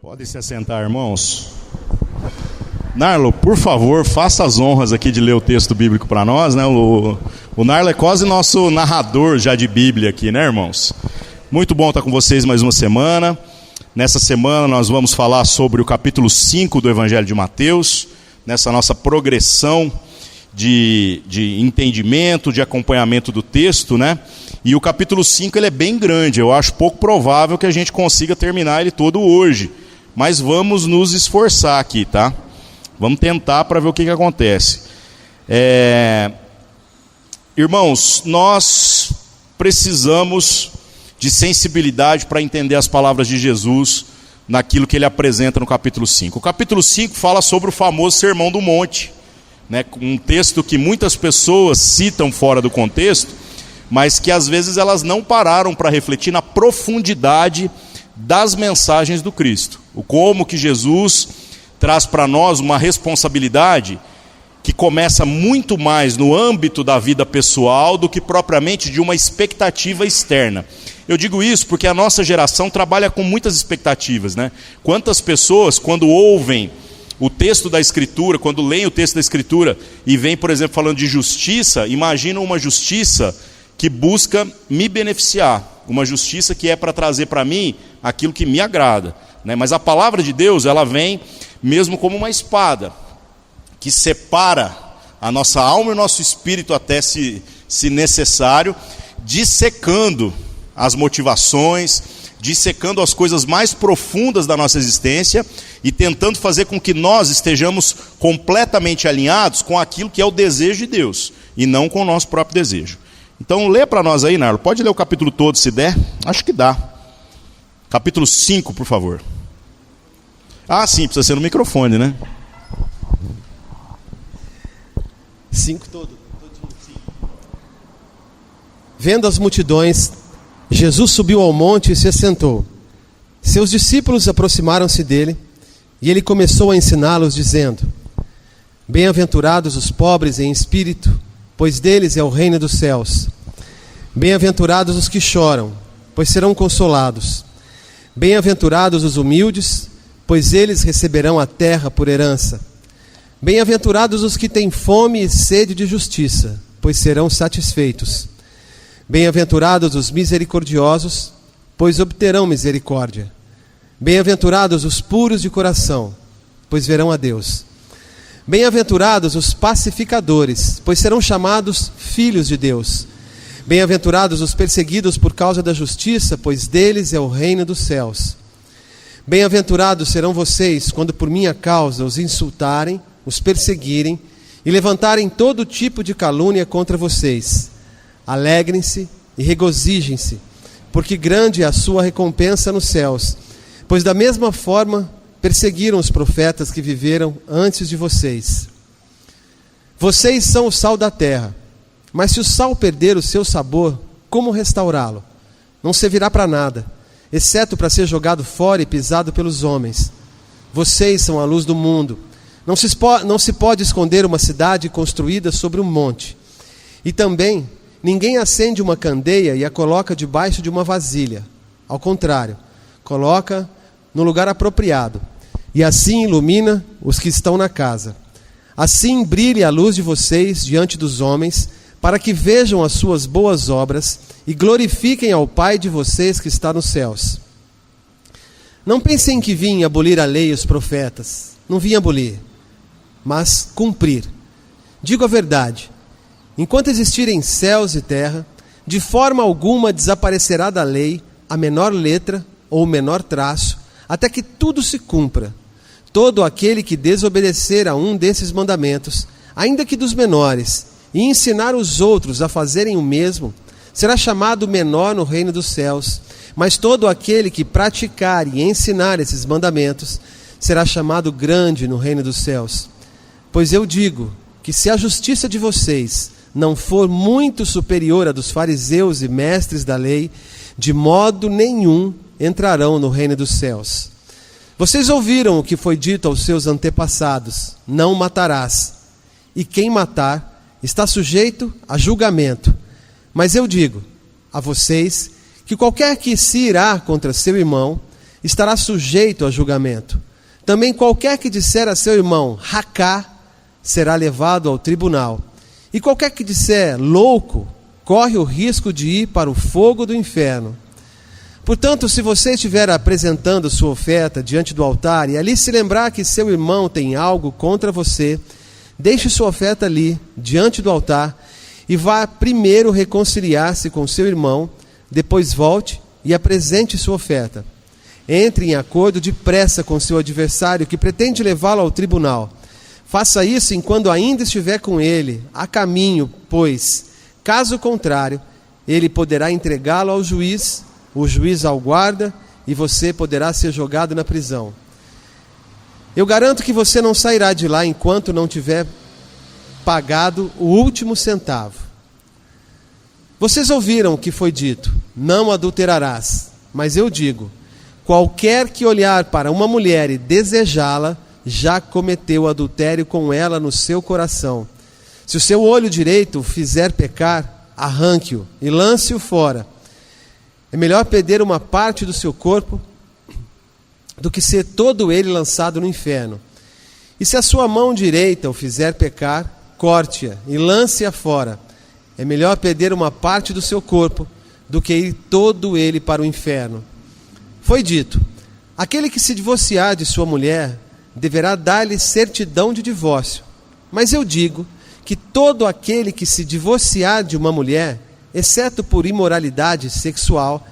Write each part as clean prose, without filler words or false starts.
Podem se assentar, irmãos. Narlo, por favor, faça as honras aqui de ler o texto bíblico para nós, né? O Narlo é quase nosso narrador já de Bíblia aqui, né, irmãos? Muito bom estar com vocês mais uma semana. Nessa semana nós vamos falar sobre o capítulo 5 do Evangelho de Mateus, nessa nossa progressão de entendimento, de acompanhamento do texto, né? E o capítulo 5 ele é bem grande, eu acho pouco provável que a gente consiga terminar ele todo hoje. Mas vamos nos esforçar aqui, tá? Vamos tentar para ver o que acontece. Irmãos, nós precisamos de sensibilidade para entender as palavras de Jesus naquilo que ele apresenta no capítulo 5. O capítulo 5 fala sobre o famoso Sermão do Monte, né? Um texto que muitas pessoas citam fora do contexto, mas que às vezes elas não pararam para refletir na profundidade das mensagens do Cristo. O como que Jesus traz para nós uma responsabilidade que começa muito mais no âmbito da vida pessoal do que propriamente de uma expectativa externa. Eu digo isso porque a nossa geração trabalha com muitas expectativas, né? Quantas pessoas, quando ouvem o texto da Escritura, quando leem o texto da Escritura e vem, por exemplo, falando de justiça, imaginam uma justiça que busca me beneficiar, uma justiça que é para trazer para mim aquilo que me agrada, né? Mas a palavra de Deus, ela vem mesmo como uma espada, que separa a nossa alma e o nosso espírito até se necessário, dissecando as motivações, dissecando as coisas mais profundas da nossa existência e tentando fazer com que nós estejamos completamente alinhados com aquilo que é o desejo de Deus e não com o nosso próprio desejo. Então lê para nós aí, Narlo. Pode ler o capítulo todo se der? Acho que dá. Capítulo 5, por favor. Ah, sim, precisa ser no microfone, né? 5 todo. Vendo as multidões, Jesus subiu ao monte e se assentou. Seus discípulos aproximaram-se dele e ele começou a ensiná-los, dizendo: Bem-aventurados os pobres em espírito, pois deles é o reino dos céus. Bem-aventurados os que choram, pois serão consolados. Bem-aventurados os humildes, pois eles receberão a terra por herança. Bem-aventurados os que têm fome e sede de justiça, pois serão satisfeitos. Bem-aventurados os misericordiosos, pois obterão misericórdia. Bem-aventurados os puros de coração, pois verão a Deus. Bem-aventurados os pacificadores, pois serão chamados filhos de Deus. Bem-aventurados os perseguidos por causa da justiça, pois deles é o reino dos céus. Bem-aventurados serão vocês quando por minha causa os insultarem, os perseguirem e levantarem todo tipo de calúnia contra vocês. Alegrem-se e regozijem-se, porque grande é a sua recompensa nos céus, pois da mesma forma perseguiram os profetas que viveram antes de vocês. Vocês são o sal da terra, mas se o sal perder o seu sabor, como restaurá-lo? Não servirá para nada, exceto para ser jogado fora e pisado pelos homens. Vocês são a luz do mundo. Não se pode esconder uma cidade construída sobre um monte. E também, ninguém acende uma candeia e a coloca debaixo de uma vasilha. Ao contrário, coloca no lugar apropriado, e assim ilumina os que estão na casa. Assim brilhe a luz de vocês diante dos homens, para que vejam as suas boas obras e glorifiquem ao Pai de vocês que está nos céus. Não pensem que vim abolir a lei e os profetas. Não vim abolir, mas cumprir. Digo a verdade: enquanto existirem céus e terra, de forma alguma desaparecerá da lei a menor letra ou o menor traço, até que tudo se cumpra. Todo aquele que desobedecer a um desses mandamentos, ainda que dos menores, e ensinar os outros a fazerem o mesmo, será chamado menor no reino dos céus. Mas todo aquele que praticar e ensinar esses mandamentos será chamado grande no reino dos céus. Pois eu digo que se a justiça de vocês não for muito superior à dos fariseus e mestres da lei, de modo nenhum entrarão no reino dos céus. Vocês ouviram o que foi dito aos seus antepassados: não matarás, e quem matar está sujeito a julgamento. Mas eu digo a vocês que qualquer que se irá contra seu irmão estará sujeito a julgamento. Também qualquer que disser a seu irmão, racá, será levado ao tribunal. E qualquer que disser, louco, corre o risco de ir para o fogo do inferno. Portanto, se você estiver apresentando sua oferta diante do altar e ali se lembrar que seu irmão tem algo contra você, deixe sua oferta ali, diante do altar, e vá primeiro reconciliar-se com seu irmão, depois volte e apresente sua oferta. Entre em acordo depressa com seu adversário que pretende levá-lo ao tribunal. Faça isso enquanto ainda estiver com ele, a caminho, pois, caso contrário, ele poderá entregá-lo ao juiz, o juiz ao guarda, e você poderá ser jogado na prisão. Eu garanto que você não sairá de lá enquanto não tiver pagado o último centavo. Vocês ouviram o que foi dito, não adulterarás, mas eu digo, qualquer que olhar para uma mulher e desejá-la, já cometeu adultério com ela no seu coração. Se o seu olho direito o fizer pecar, arranque-o e lance-o fora. É melhor perder uma parte do seu corpo do que ser todo ele lançado no inferno. E se a sua mão direita o fizer pecar, corte-a e lance-a fora. É melhor perder uma parte do seu corpo do que ir todo ele para o inferno. Foi dito, aquele que se divorciar de sua mulher deverá dar-lhe certidão de divórcio. Mas eu digo que todo aquele que se divorciar de uma mulher, exceto por imoralidade sexual,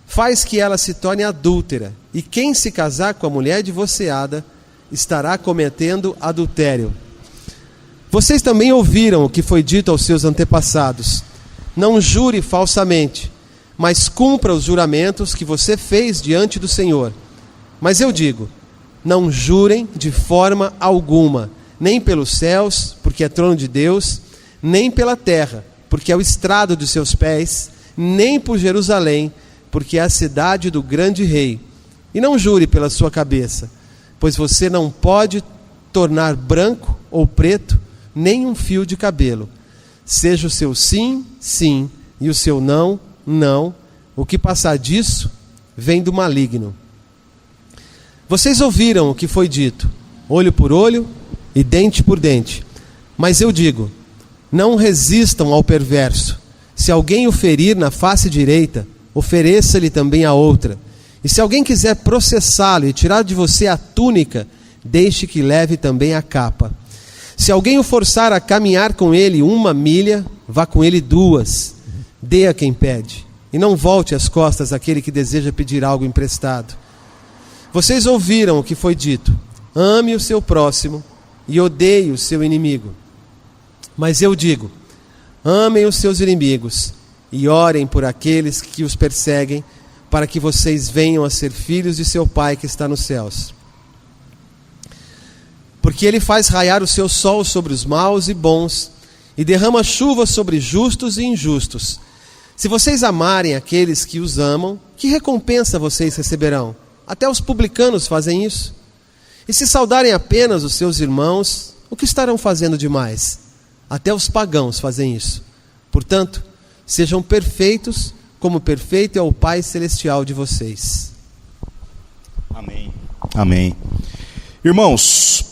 faz que ela se torne adúltera. E quem se casar com a mulher divorciada estará cometendo adultério. Vocês também ouviram o que foi dito aos seus antepassados. Não jure falsamente, mas cumpra os juramentos que você fez diante do Senhor. Mas eu digo, não jurem de forma alguma, nem pelos céus, porque é trono de Deus, nem pela terra, porque é o estrado de seus pés, nem por Jerusalém, porque é a cidade do grande rei. E não jure pela sua cabeça, pois você não pode tornar branco ou preto nem um fio de cabelo. Seja o seu sim, sim, e o seu não, não. O que passar disso vem do maligno. Vocês ouviram o que foi dito, olho por olho e dente por dente. Mas eu digo, não resistam ao perverso. Se alguém o ferir na face direita, ofereça-lhe também a outra. E se alguém quiser processá-lo e tirar de você a túnica, deixe que leve também a capa. Se alguém o forçar a caminhar com ele 1 milha, vá com ele 2. Dê a quem pede. E não volte as costas àquele que deseja pedir algo emprestado. Vocês ouviram o que foi dito. Ame o seu próximo e odeie o seu inimigo. Mas eu digo, amem os seus inimigos e orem por aqueles que os perseguem, para que vocês venham a ser filhos de seu Pai que está nos céus. Porque ele faz raiar o seu sol sobre os maus e bons, e derrama chuva sobre justos e injustos. Se vocês amarem aqueles que os amam, que recompensa vocês receberão? Até os publicanos fazem isso. E se saudarem apenas os seus irmãos, o que estarão fazendo demais? Até os pagãos fazem isso. Portanto, sejam perfeitos, como perfeito é o Pai Celestial de vocês. Amém. Amém. Irmãos,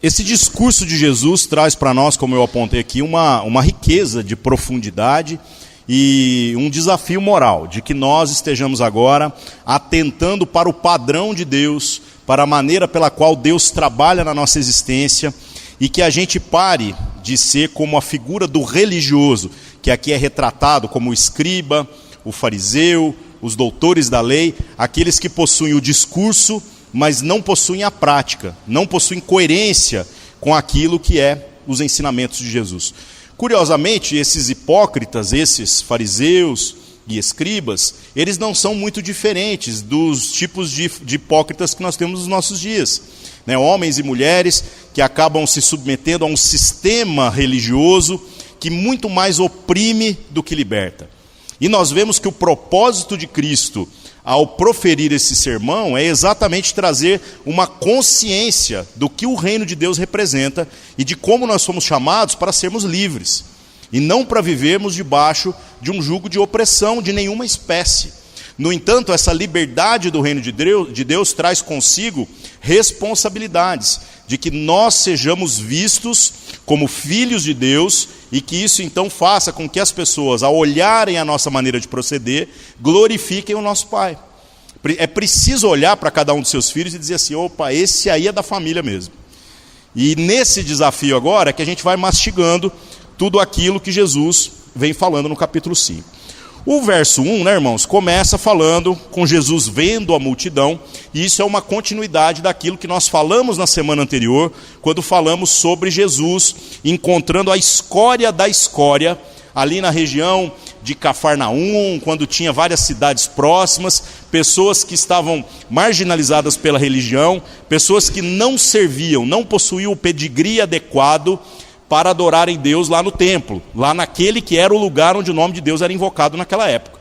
esse discurso de Jesus traz para nós, como eu apontei aqui, uma riqueza de profundidade e um desafio moral, de que nós estejamos agora atentando para o padrão de Deus, para a maneira pela qual Deus trabalha na nossa existência, e que a gente pare de ser como a figura do religioso, que aqui é retratado como o escriba, o fariseu, os doutores da lei, aqueles que possuem o discurso, mas não possuem a prática, não possuem coerência com aquilo que é os ensinamentos de Jesus. Curiosamente, esses hipócritas, esses fariseus e escribas, eles não são muito diferentes dos tipos de hipócritas que nós temos nos nossos dias. Homens e mulheres que acabam se submetendo a um sistema religioso que muito mais oprime do que liberta. E nós vemos que o propósito de Cristo, ao proferir esse sermão, é exatamente trazer uma consciência do que o reino de Deus representa e de como nós somos chamados para sermos livres, e não para vivermos debaixo de um jugo de opressão de nenhuma espécie. No entanto, essa liberdade do reino de Deus traz consigo responsabilidades, de que nós sejamos vistos como filhos de Deus, e que isso então faça com que as pessoas, ao olharem a nossa maneira de proceder, glorifiquem o nosso Pai. É preciso olhar para cada um dos seus filhos e dizer assim: opa, esse aí é da família mesmo. E nesse desafio agora é que a gente vai mastigando tudo aquilo que Jesus vem falando no capítulo 5. O verso 1, né, irmãos, começa falando com Jesus vendo a multidão, e isso é uma continuidade daquilo que nós falamos na semana anterior, quando falamos sobre Jesus encontrando a escória da escória, ali na região de Cafarnaum, quando tinha várias cidades próximas, pessoas que estavam marginalizadas pela religião, pessoas que não serviam, não possuíam o pedigree adequado para adorarem Deus lá no templo, lá naquele que era o lugar onde o nome de Deus era invocado naquela época,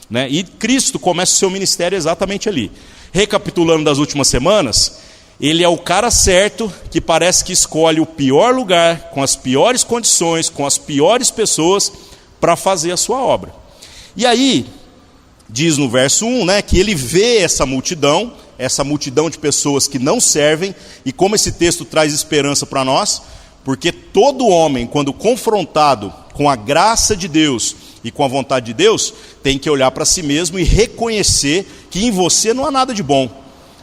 né? E Cristo começa o seu ministério exatamente ali. Recapitulando das últimas semanas, ele é o cara certo que parece que escolhe o pior lugar, com as piores condições, com as piores pessoas, para fazer a sua obra. E aí, diz no verso 1, né, que ele vê essa multidão de pessoas que não servem, e como esse texto traz esperança para nós, porque todo homem, quando confrontado com a graça de Deus e com a vontade de Deus, tem que olhar para si mesmo e reconhecer que em você não há nada de bom.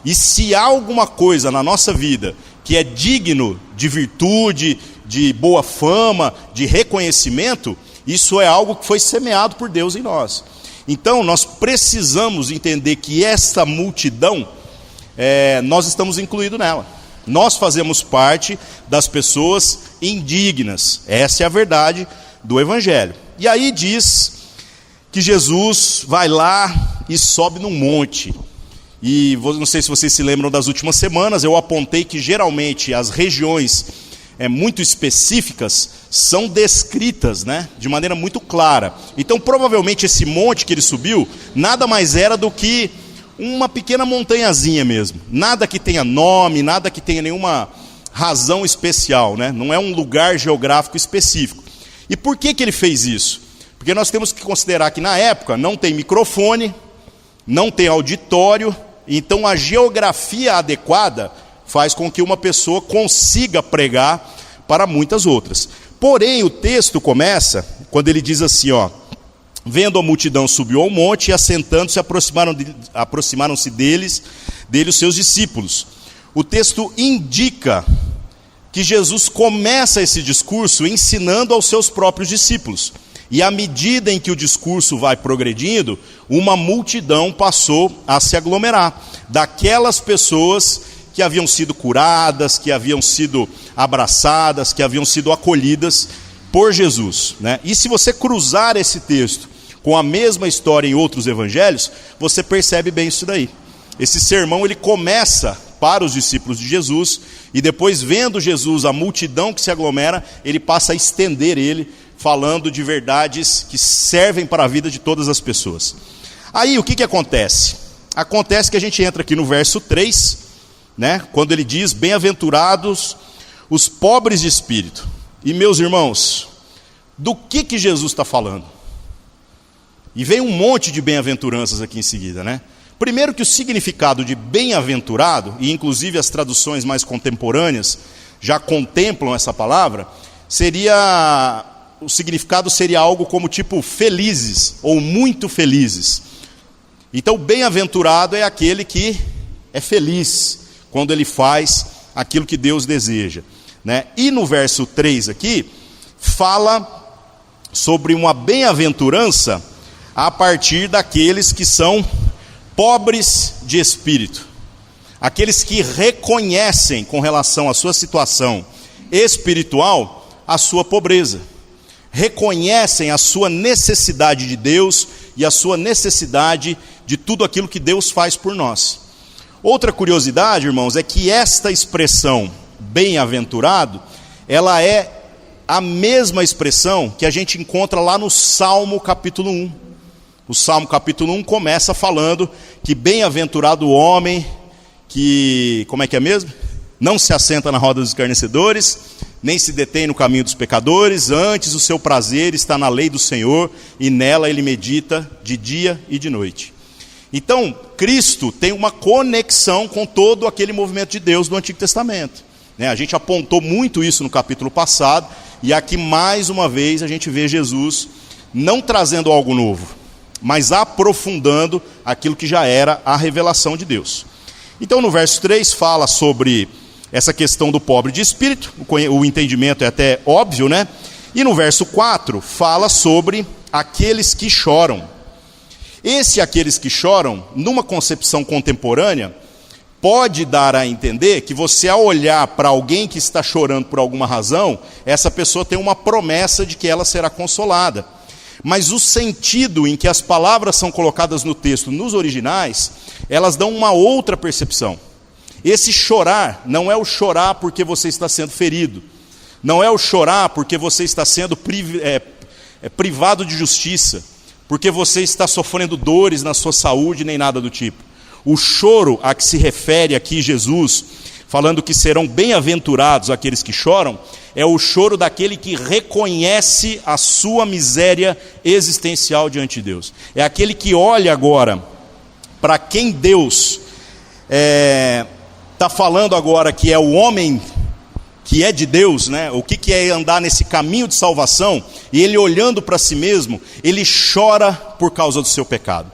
E se há alguma coisa na nossa vida que é digno de virtude, de boa fama, de reconhecimento, isso é algo que foi semeado por Deus em nós. Então nós precisamos entender que esta multidão, nós estamos incluídos nela. Nós fazemos parte das pessoas indignas. Essa é a verdade do Evangelho. E aí diz que Jesus vai lá e sobe num monte. E não sei se vocês se lembram das últimas semanas, eu apontei que geralmente as regiões muito específicas são descritas, né, de maneira muito clara. Então provavelmente esse monte que ele subiu nada mais era do que uma pequena montanhazinha mesmo, nada que tenha nome, nada que tenha nenhuma razão especial, né? Não é um lugar geográfico específico. E por que ele fez isso? Porque nós temos que considerar que na época não tem microfone, não tem auditório, então a geografia adequada faz com que uma pessoa consiga pregar para muitas outras. Porém, o texto começa quando ele diz assim, ó: vendo a multidão, subiu ao monte, e assentando-se, aproximaram-se dele os seus discípulos. O texto indica que Jesus começa esse discurso ensinando aos seus próprios discípulos. E à medida em que o discurso vai progredindo, uma multidão passou a se aglomerar. Daquelas pessoas que haviam sido curadas, que haviam sido abraçadas, que haviam sido acolhidas por Jesus, né? E se você cruzar esse texto com a mesma história em outros evangelhos, você percebe bem isso daí. Esse sermão ele começa para os discípulos de Jesus, e depois, vendo Jesus, a multidão que se aglomera, ele passa a estender ele, falando de verdades que servem para a vida de todas as pessoas. Aí o que acontece? Acontece que a gente entra aqui no verso 3, né, quando ele diz: bem-aventurados os pobres de espírito. E meus irmãos, do que Jesus está falando? E vem um monte de bem-aventuranças aqui em seguida, né? Primeiro que o significado de bem-aventurado, e inclusive as traduções mais contemporâneas já contemplam essa palavra, o significado seria algo como tipo felizes, ou muito felizes. Então bem-aventurado é aquele que é feliz quando ele faz aquilo que Deus deseja, né? E no verso 3 aqui, fala sobre uma bem-aventurança a partir daqueles que são pobres de espírito, aqueles que reconhecem com relação à sua situação espiritual a sua pobreza, reconhecem a sua necessidade de Deus e a sua necessidade de tudo aquilo que Deus faz por nós. Outra curiosidade, irmãos, é que esta expressão bem-aventurado, ela é a mesma expressão que a gente encontra lá no Salmo capítulo 1. O Salmo capítulo 1 começa falando que bem-aventurado o homem que, como é que é mesmo? Não se assenta na roda dos escarnecedores, nem se detém no caminho dos pecadores, antes o seu prazer está na lei do Senhor, e nela ele medita de dia e de noite. Então, Cristo tem uma conexão com todo aquele movimento de Deus do Antigo Testamento. A gente apontou muito isso no capítulo passado, e aqui mais uma vez a gente vê Jesus não trazendo algo novo, mas aprofundando aquilo que já era a revelação de Deus. Então no verso 3 fala sobre essa questão do pobre de espírito, o entendimento é até óbvio, né? E no verso 4 fala sobre aqueles que choram. Aqueles que choram, numa concepção contemporânea, pode dar a entender que você, ao olhar para alguém que está chorando por alguma razão, essa pessoa tem uma promessa de que ela será consolada. Mas o sentido em que as palavras são colocadas no texto, nos originais, elas dão uma outra percepção. Esse chorar não é o chorar porque você está sendo ferido, não é o chorar porque você está sendo privado de justiça, porque você está sofrendo dores na sua saúde, nem nada do tipo. O choro a que se refere aqui Jesus, falando que serão bem-aventurados aqueles que choram, é o choro daquele que reconhece a sua miséria existencial diante de Deus. É aquele que olha agora para quem Deus está falando agora que é o homem que é de Deus, né? O que é andar nesse caminho de salvação, e ele olhando para si mesmo, ele chora por causa do seu pecado.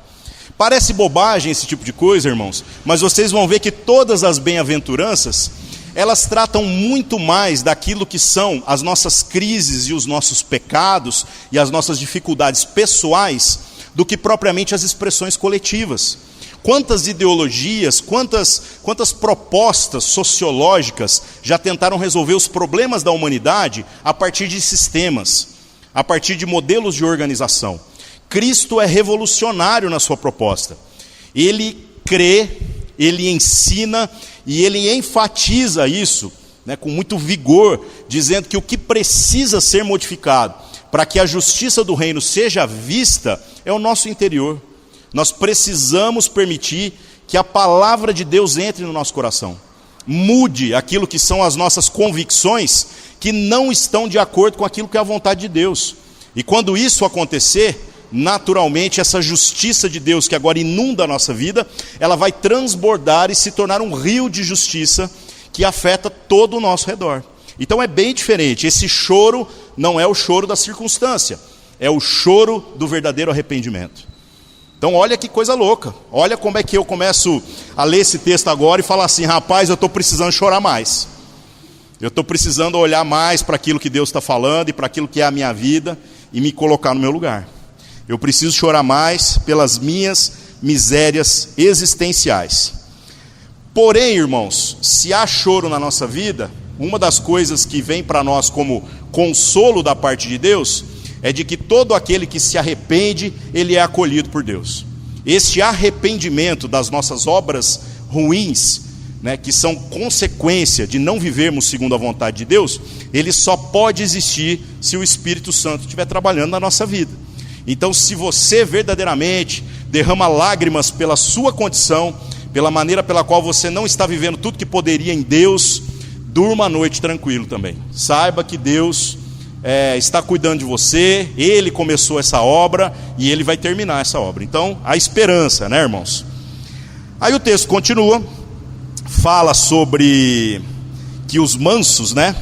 Parece bobagem esse tipo de coisa, irmãos, mas vocês vão ver que todas as bem-aventuranças, elas tratam muito mais daquilo que são as nossas crises e os nossos pecados e as nossas dificuldades pessoais, do que propriamente as expressões coletivas. Quantas ideologias, quantas propostas sociológicas já tentaram resolver os problemas da humanidade a partir de sistemas, a partir de modelos de organização. Cristo é revolucionário na sua proposta. Ele crê, ele ensina e ele enfatiza isso, né, com muito vigor, dizendo que o que precisa ser modificado para que a justiça do reino seja vista é o nosso interior. Nós precisamos permitir que a palavra de Deus entre no nosso coração, mude aquilo que são as nossas convicções que não estão de acordo com aquilo que é a vontade de Deus. E quando isso acontecer, naturalmente essa justiça de Deus que agora inunda a nossa vida, ela vai transbordar e se tornar um rio de justiça que afeta todo o nosso redor. Então é bem diferente. Esse choro não é o choro da circunstância, é o choro do verdadeiro arrependimento. Então olha que coisa louca, olha como é que eu começo a ler esse texto agora e falar assim: rapaz, eu estou precisando chorar mais, eu estou precisando olhar mais para aquilo que Deus está falando e para aquilo que é a minha vida e me colocar no meu lugar. Eu preciso chorar mais pelas minhas misérias existenciais. Porém, irmãos, se há choro na nossa vida, uma das coisas que vem para nós como consolo da parte de Deus é de que todo aquele que se arrepende, ele é acolhido por Deus. Este arrependimento das nossas obras ruins, né, que são consequência de não vivermos segundo a vontade de Deus, ele só pode existir se o Espírito Santo estiver trabalhando na nossa vida. Então, se você verdadeiramente derrama lágrimas pela sua condição, pela maneira pela qual você não está vivendo tudo que poderia em Deus, durma a noite tranquilo também. Saiba que Deus está cuidando de você, Ele começou essa obra e Ele vai terminar essa obra. Então, a esperança, né, irmãos? Aí o texto continua, fala sobre que os mansos, né?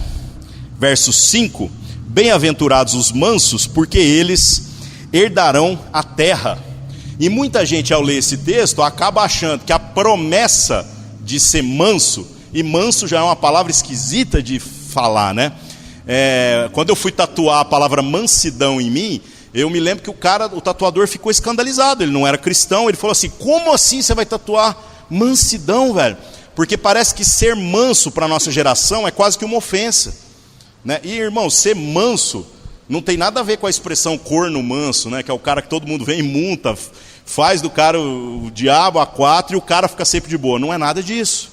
Verso 5, bem-aventurados os mansos, porque eles herdarão a terra. E muita gente, ao ler esse texto, acaba achando que a promessa de ser manso, e manso já é uma palavra esquisita de falar, né? Quando eu fui tatuar a palavra mansidão em mim, eu me lembro que o tatuador ficou escandalizado. Ele não era cristão, ele falou assim: como assim você vai tatuar mansidão, velho? Porque parece que ser manso para a nossa geração é quase que uma ofensa, né? E, irmão, ser manso não tem nada a ver com a expressão corno manso, né? Que é o cara que todo mundo vem e multa, faz do cara o diabo a quatro e o cara fica sempre de boa. Não é nada disso.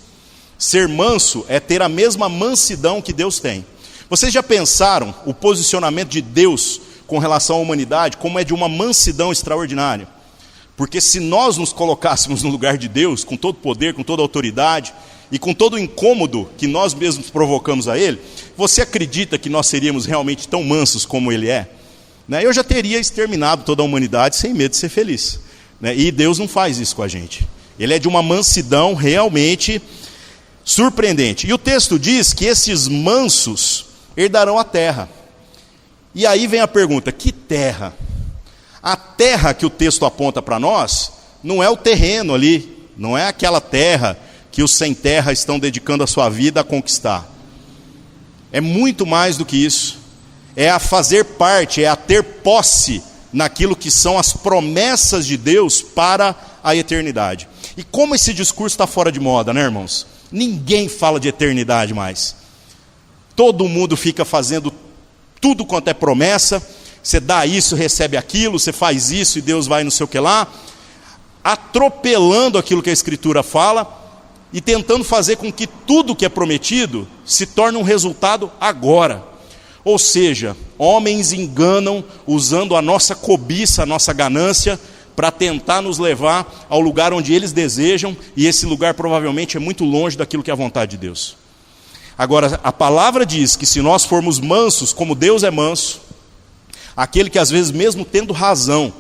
Ser manso é ter a mesma mansidão que Deus tem. Vocês já pensaram o posicionamento de Deus com relação à humanidade, como é de uma mansidão extraordinária? Porque se nós nos colocássemos no lugar de Deus, com todo poder, com toda autoridade, e com todo o incômodo que nós mesmos provocamos a Ele, você acredita que nós seríamos realmente tão mansos como Ele é? Eu já teria exterminado toda a humanidade sem medo de ser feliz. né? E Deus não faz isso com a gente. Ele é de uma mansidão realmente surpreendente. E o texto diz que esses mansos herdarão a terra. E aí vem a pergunta: que terra? A terra que o texto aponta para nós não é o terreno ali, não é aquela terra que os sem terra estão dedicando a sua vida a conquistar. É muito mais do que isso. É a fazer parte, é a ter posse naquilo que são as promessas de Deus para a eternidade. E como esse discurso está fora de moda, né, irmãos? Ninguém fala de eternidade mais. Todo mundo fica fazendo tudo quanto é promessa. Você dá isso, recebe aquilo, você faz isso e Deus vai não sei o que lá, atropelando aquilo que a Escritura fala e tentando fazer com que tudo que é prometido se torne um resultado agora. Ou seja, homens enganam usando a nossa cobiça, a nossa ganância, para tentar nos levar ao lugar onde eles desejam, e esse lugar provavelmente é muito longe daquilo que é a vontade de Deus. Agora, a palavra diz que se nós formos mansos, como Deus é manso, aquele que às vezes mesmo tendo razão,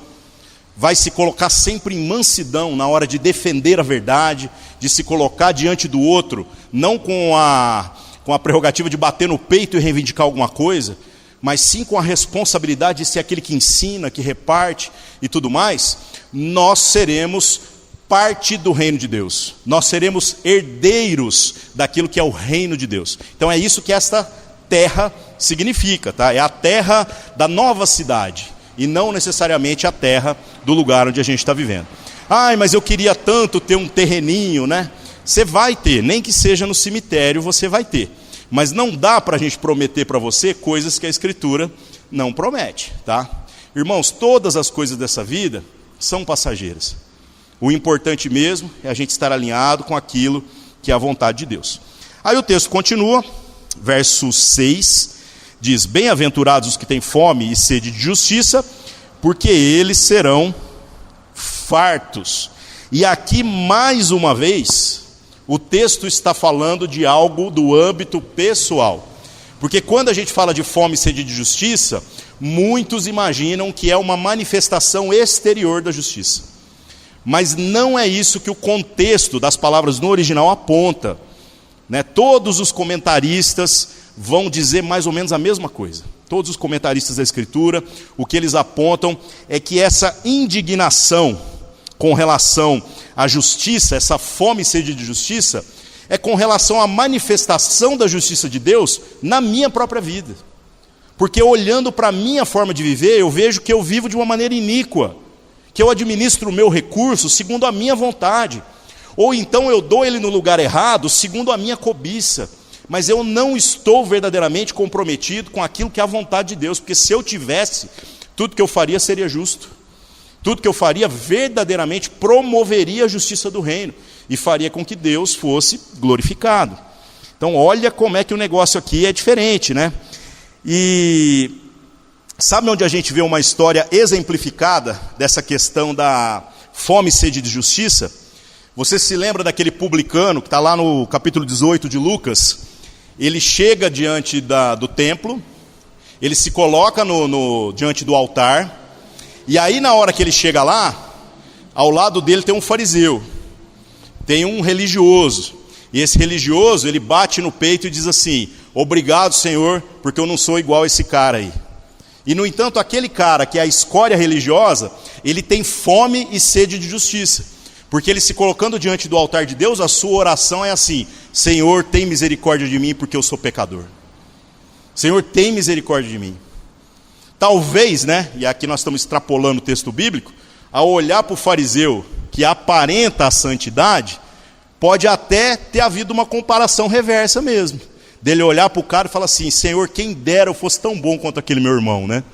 vai se colocar sempre em mansidão na hora de defender a verdade, de se colocar diante do outro, não com a prerrogativa de bater no peito e reivindicar alguma coisa, mas sim com a responsabilidade de ser aquele que ensina, que reparte e tudo mais, nós seremos parte do reino de Deus. Nós seremos herdeiros daquilo que é o reino de Deus. Então é isso que esta terra significa, tá? É a terra da nova cidade, e não necessariamente a terra do lugar onde a gente está vivendo. Ai, mas eu queria tanto ter um terreninho, né? Você vai ter, nem que seja no cemitério você vai ter. Mas não dá para a gente prometer para você coisas que a Escritura não promete, tá? Irmãos, todas as coisas dessa vida são passageiras. O importante mesmo é a gente estar alinhado com aquilo que é a vontade de Deus. Aí o texto continua, verso 6, diz: bem-aventurados os que têm fome e sede de justiça, porque eles serão fartos. E aqui, mais uma vez, o texto está falando de algo do âmbito pessoal. Porque quando a gente fala de fome e sede de justiça, muitos imaginam que é uma manifestação exterior da justiça. Mas não é isso que o contexto das palavras no original aponta, né? Todos os comentaristas vão dizer mais ou menos a mesma coisa. Todos os comentaristas da Escritura, o que eles apontam é que essa indignação com relação à justiça, essa fome e sede de justiça, é com relação à manifestação da justiça de Deus na minha própria vida. Porque olhando para a minha forma de viver, eu vejo que eu vivo de uma maneira iníqua, que eu administro o meu recurso segundo a minha vontade, ou então eu dou ele no lugar errado segundo a minha cobiça, mas eu não estou verdadeiramente comprometido com aquilo que é a vontade de Deus, porque se eu tivesse, tudo que eu faria seria justo, tudo que eu faria verdadeiramente promoveria a justiça do reino, e faria com que Deus fosse glorificado. Então olha como é que o negócio aqui é diferente, né? E sabe onde a gente vê uma história exemplificada dessa questão da fome e sede de justiça? Você se lembra daquele publicano que está lá no capítulo 18 de Lucas? Ele chega diante do templo, ele se coloca diante do altar, e aí na hora que ele chega lá, ao lado dele tem um fariseu, tem um religioso, e esse religioso, ele bate no peito e diz assim: obrigado, Senhor, porque eu não sou igual a esse cara aí. E no entanto, aquele cara que é a escória religiosa, ele tem fome e sede de justiça, porque ele se colocando diante do altar de Deus, a sua oração é assim: Senhor, tem misericórdia de mim, porque eu sou pecador. Senhor, tem misericórdia de mim. Talvez, né, e aqui nós estamos extrapolando o texto bíblico, ao olhar para o fariseu que aparenta a santidade, pode até ter havido uma comparação reversa mesmo, dele olhar para o cara e falar assim: Senhor, quem dera eu fosse tão bom quanto aquele meu irmão, né?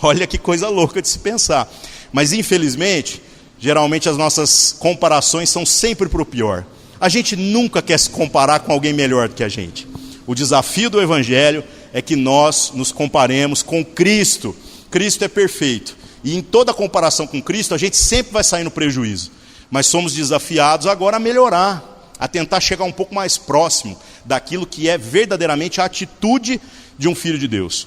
Olha que coisa louca de se pensar. Mas infelizmente, geralmente as nossas comparações são sempre para o pior. A gente nunca quer se comparar com alguém melhor do que a gente. O desafio do Evangelho é que nós nos comparemos com Cristo. Cristo é perfeito, e em toda comparação com Cristo a gente sempre vai sair no prejuízo. Mas somos desafiados agora a melhorar, a tentar chegar um pouco mais próximo daquilo que é verdadeiramente a atitude de um filho de Deus.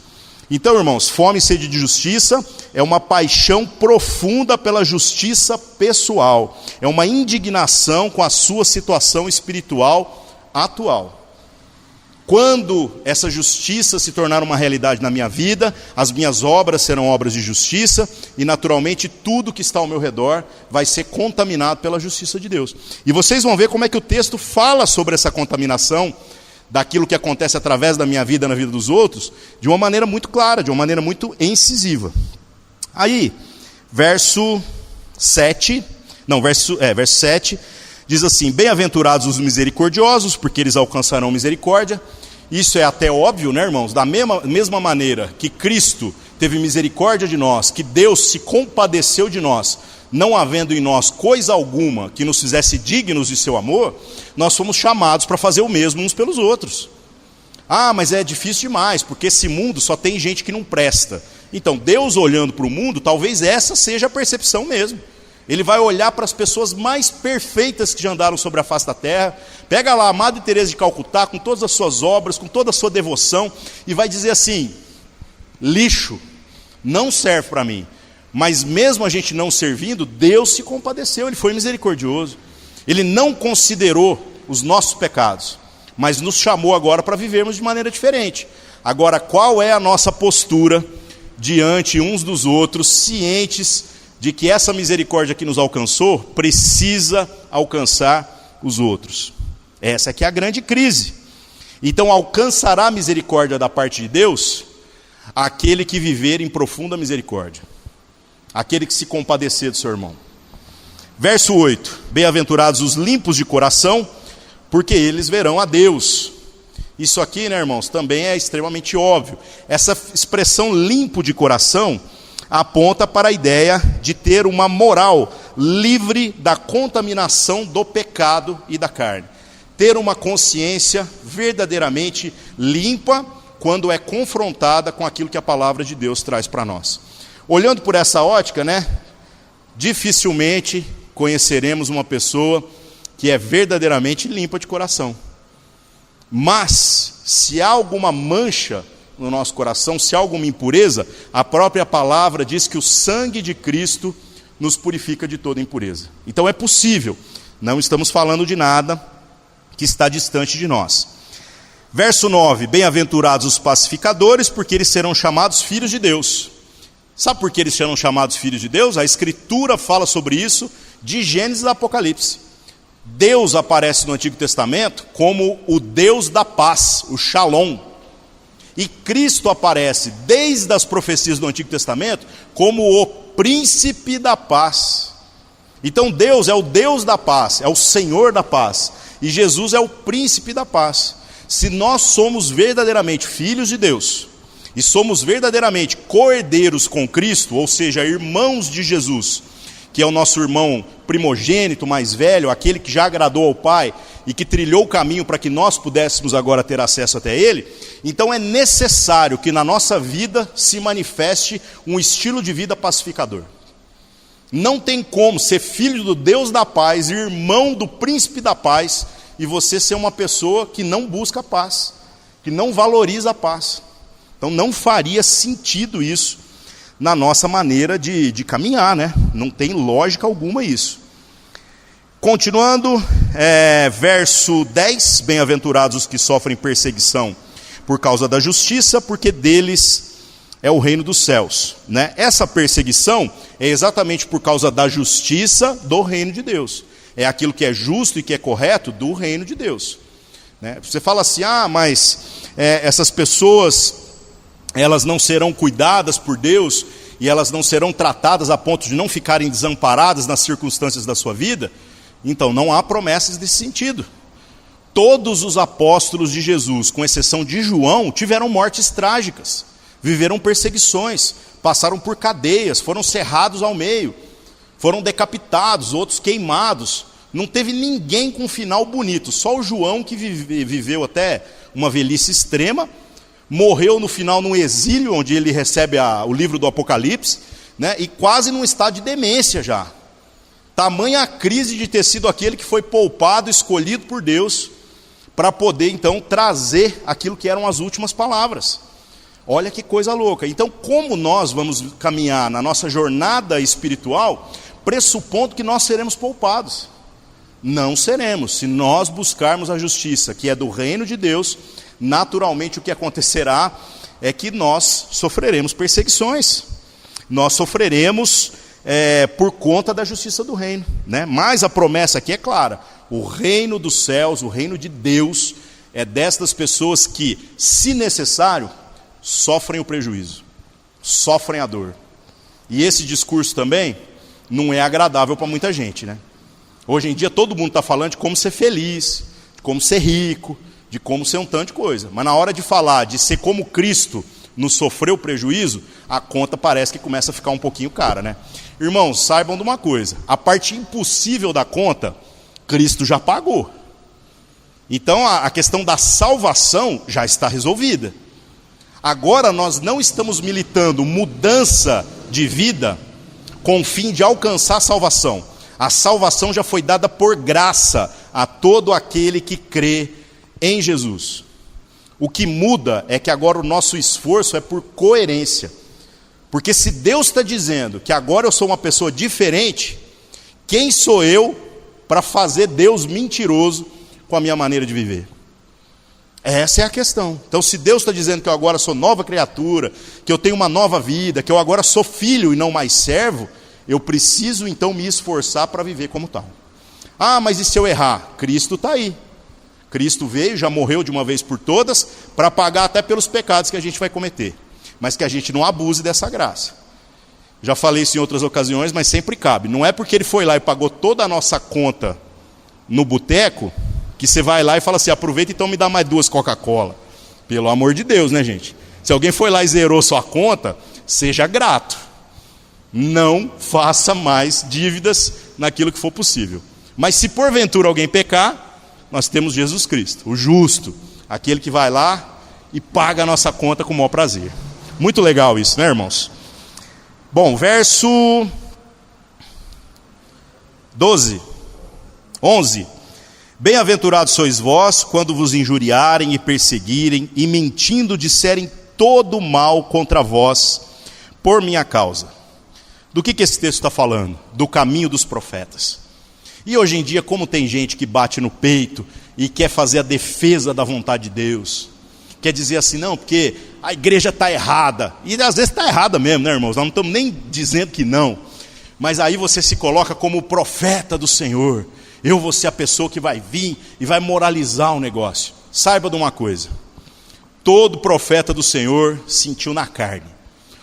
Então, irmãos, fome e sede de justiça é uma paixão profunda pela justiça pessoal. É uma indignação com a sua situação espiritual atual. Quando essa justiça se tornar uma realidade na minha vida, as minhas obras serão obras de justiça e, naturalmente, tudo que está ao meu redor vai ser contaminado pela justiça de Deus. E vocês vão ver como é que o texto fala sobre essa contaminação daquilo que acontece através da minha vida na vida dos outros, de uma maneira muito clara, de uma maneira muito incisiva. Aí, verso 7, diz assim: bem-aventurados os misericordiosos, porque eles alcançarão misericórdia. Isso é até óbvio, né, irmãos? Da mesma maneira que Cristo teve misericórdia de nós, que Deus se compadeceu de nós, não havendo em nós coisa alguma que nos fizesse dignos de seu amor, nós fomos chamados para fazer o mesmo uns pelos outros. Ah, mas é difícil demais, porque esse mundo só tem gente que não presta. Então, Deus olhando para o mundo, talvez essa seja a percepção mesmo. Ele vai olhar para as pessoas mais perfeitas que já andaram sobre a face da terra, pega lá a Madre Teresa de Calcutá, com todas as suas obras, com toda a sua devoção, e vai dizer assim: lixo, não serve para mim. Mas mesmo a gente não servindo, Deus se compadeceu, Ele foi misericordioso. Ele não considerou os nossos pecados, mas nos chamou agora para vivermos de maneira diferente. Agora, qual é a nossa postura diante uns dos outros, cientes de que essa misericórdia que nos alcançou precisa alcançar os outros? Essa aqui é a grande crise. Então, alcançará a misericórdia da parte de Deus aquele que viver em profunda misericórdia, aquele que se compadecer do seu irmão. Verso 8: bem-aventurados os limpos de coração, porque eles verão a Deus. Isso aqui, né, irmãos, também é extremamente óbvio. Essa expressão limpo de coração aponta para a ideia de ter uma moral livre da contaminação do pecado e da carne. Ter uma consciência verdadeiramente limpa quando é confrontada com aquilo que a palavra de Deus traz para nós. Olhando por essa ótica, né, dificilmente conheceremos uma pessoa que é verdadeiramente limpa de coração. Mas, se há alguma mancha no nosso coração, se há alguma impureza, a própria palavra diz que o sangue de Cristo nos purifica de toda impureza. Então é possível, não estamos falando de nada que está distante de nós. Verso 9: bem-aventurados os pacificadores, porque eles serão chamados filhos de Deus. Sabe por que eles serão chamados filhos de Deus? A Escritura fala sobre isso de Gênesis a Apocalipse. Deus aparece no Antigo Testamento como o Deus da paz, o Shalom. E Cristo aparece desde as profecias do Antigo Testamento como o príncipe da paz. Então Deus é o Deus da paz, é o Senhor da paz. E Jesus é o príncipe da paz. Se nós somos verdadeiramente filhos de Deus, e somos verdadeiramente co-herdeiros com Cristo, ou seja, irmãos de Jesus, que é o nosso irmão primogênito, mais velho, aquele que já agradou ao Pai e que trilhou o caminho para que nós pudéssemos agora ter acesso até Ele, então é necessário que na nossa vida se manifeste um estilo de vida pacificador. Não tem como ser filho do Deus da paz, irmão do príncipe da paz, e você ser uma pessoa que não busca a paz, que não valoriza a paz. Então não faria sentido isso na nossa maneira de caminhar, né? Não tem lógica alguma isso. Continuando, verso 10, bem-aventurados os que sofrem perseguição por causa da justiça, porque deles é o reino dos céus, né? Essa perseguição é exatamente por causa da justiça do reino de Deus. É aquilo que é justo e que é correto do reino de Deus, né? Você fala assim: ah, mas essas pessoas, elas não serão cuidadas por Deus e elas não serão tratadas a ponto de não ficarem desamparadas nas circunstâncias da sua vida. Então não há promessas desse sentido. Todos os apóstolos de Jesus, com exceção de João, tiveram mortes trágicas, viveram perseguições, passaram por cadeias, foram cerrados ao meio, foram decapitados, outros queimados. Não teve ninguém com um final bonito, só o João, que viveu até uma velhice extrema, morreu no final num exílio, onde ele recebe o livro do Apocalipse, né, e quase num estado de demência já. Tamanha a crise de ter sido aquele que foi poupado, escolhido por Deus, para poder então trazer aquilo que eram as últimas palavras. Olha que coisa louca. Então, como nós vamos caminhar na nossa jornada espiritual, pressupondo que nós seremos poupados? Não seremos. Se nós buscarmos a justiça, que é do reino de Deus, naturalmente o que acontecerá é que nós sofreremos perseguições. Nós sofreremos por conta da justiça do reino, né? Mas a promessa aqui é clara: o reino dos céus, o reino de Deus, é destas pessoas que, se necessário, sofrem o prejuízo, sofrem a dor. E esse discurso também não é agradável para muita gente, né? Hoje em dia todo mundo está falando de como ser feliz, de como ser rico, de como ser um tanto de coisa. Mas na hora de falar de ser como Cristo nos sofreu prejuízo, a conta parece que começa a ficar um pouquinho cara, né? Irmãos, saibam de uma coisa: a parte impossível da conta, Cristo já pagou. Então a questão da salvação já está resolvida. Agora nós não estamos militando mudança de vida com o fim de alcançar a salvação. A salvação já foi dada por graça a todo aquele que crê em Jesus. O que muda é que agora o nosso esforço é por coerência. Porque se Deus está dizendo que agora eu sou uma pessoa diferente, quem sou eu para fazer Deus mentiroso com a minha maneira de viver? Essa é a questão. Então, se Deus está dizendo que eu agora sou nova criatura, que eu tenho uma nova vida, que eu agora sou filho e não mais servo, eu preciso então me esforçar para viver como tal. Ah, mas e se eu errar? Cristo está aí. Cristo veio, já morreu de uma vez por todas, para pagar até pelos pecados que a gente vai cometer. Mas que a gente não abuse dessa graça. Já falei isso em outras ocasiões, mas sempre cabe. Não é porque ele foi lá e pagou toda a nossa conta no boteco, que você vai lá e fala assim: aproveita, então me dá mais 2 Coca-Cola. Pelo amor de Deus, né, gente? Se alguém foi lá e zerou sua conta, seja grato. Não faça mais dívidas naquilo que for possível. Mas se porventura alguém pecar, nós temos Jesus Cristo, o justo, aquele que vai lá e paga a nossa conta com o maior prazer. Muito legal isso, né, irmãos? Bom, verso 11. Bem-aventurados sois vós, quando vos injuriarem e perseguirem, e mentindo disserem todo mal contra vós, por minha causa. Do que esse texto está falando? Do caminho dos profetas. E hoje em dia, como tem gente que bate no peito e quer fazer a defesa da vontade de Deus, quer dizer assim: não, porque a igreja está errada. E às vezes está errada mesmo, né, irmãos? Nós não estamos nem dizendo que não. Mas aí você se coloca como o profeta do Senhor. Eu vou ser a pessoa que vai vir e vai moralizar o negócio. Saiba de uma coisa: todo profeta do Senhor sentiu na carne.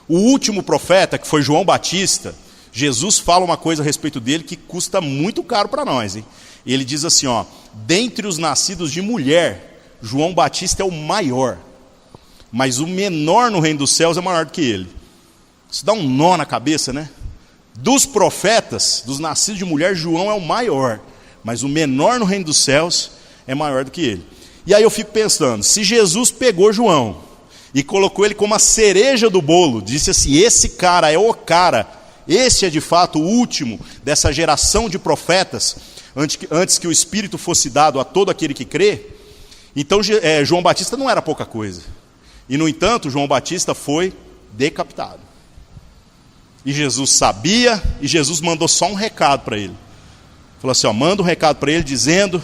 O último profeta, que foi João Batista, Jesus fala uma coisa a respeito dele que custa muito caro para nós, hein? Ele diz assim, ó: dentre os nascidos de mulher, João Batista é o maior, mas o menor no reino dos céus é maior do que ele. Isso dá um nó na cabeça, né? Dos profetas, dos nascidos de mulher, João é o maior, mas o menor no reino dos céus é maior do que ele. E aí eu fico pensando, se Jesus pegou João e colocou ele como a cereja do bolo, disse assim: esse cara é o cara, esse é de fato o último dessa geração de profetas, antes que o Espírito fosse dado a todo aquele que crê, então João Batista não era pouca coisa. E no entanto, João Batista foi decapitado. E Jesus sabia, e Jesus mandou só um recado para ele. Falou assim, ó: manda um recado para ele dizendo